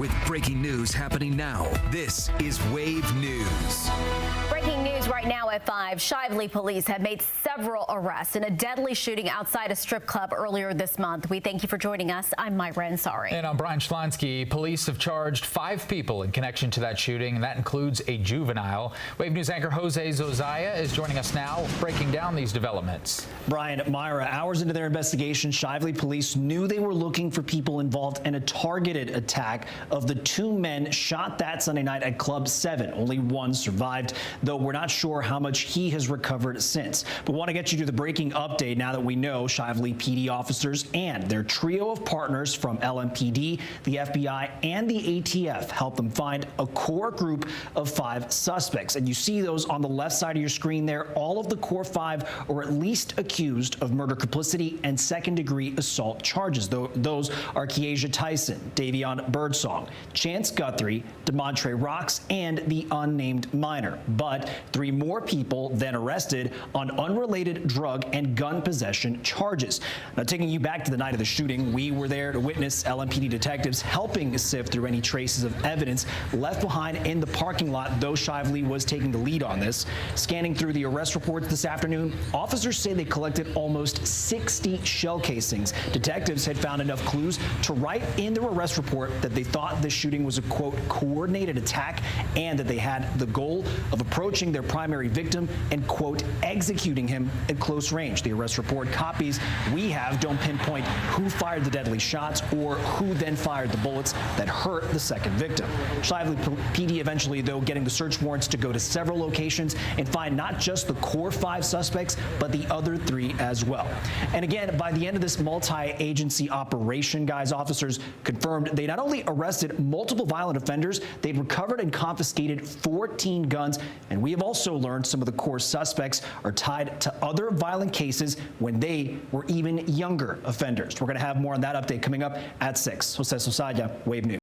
with breaking news happening now. This is Wave News. Breaking news right now at 5. Shively police have made several arrests in a deadly shooting outside a strip club earlier this month. We thank you for joining us. I'm Myra Ansari. And I'm Brian Schlansky. Police have charged 5 people in connection to that shooting, and that includes a juvenile. Wave News anchor Jose Zozaya is joining us now, breaking down these developments. Brian, Myra, hours into their investigation, Shively police knew they were looking for people involved in a targeted attack of the 2 men shot that Sunday night at Club 7. Only one survived, though we're not sure how much he has recovered since. But want to get you to the breaking update now that we know Shively PD officers and their trio of partners from LMPD, the FBI, and the ATF helped them find a core group of 5 suspects. And you see those on the left side of your screen there. All of the core 5 are at least accused of murder complicity and second-degree assault charges. Those are Keasia Tyson, Davion Birdsong, Chance Guthrie, DeMontre Rocks, and the unnamed minor. But 3 more people then arrested on unrelated drug and gun possession charges. Now, taking you back to the night of the shooting, we were there to witness LMPD detectives helping sift through any traces of evidence left behind in the parking lot, though Shively was taking the lead on this. Scanning through the arrest reports this afternoon, officers say they collected almost 60 shell casings. Detectives had found enough clues to write in their arrest report that they thought the shooting was a, quote, coordinated attack, and that they had the goal of approaching their primary victim and, quote, executing him at close range. The arrest report copies we have don't pinpoint who fired the deadly shots or who then fired the bullets that hurt the second victim. Shively PD eventually, though, getting the search warrants to go to several locations and find not just the core 5 suspects, but the other 3 as well. And again, by the end of this multi-agency operation, guys, officers confirmed they not only arrested multiple violent offenders, they'd recovered and confiscated 14 guns, and we have also learned some of the core suspects are tied to other violent cases when they were even younger offenders. We're going to have more on that update coming up at 6. Jose Zozaya, Wave News.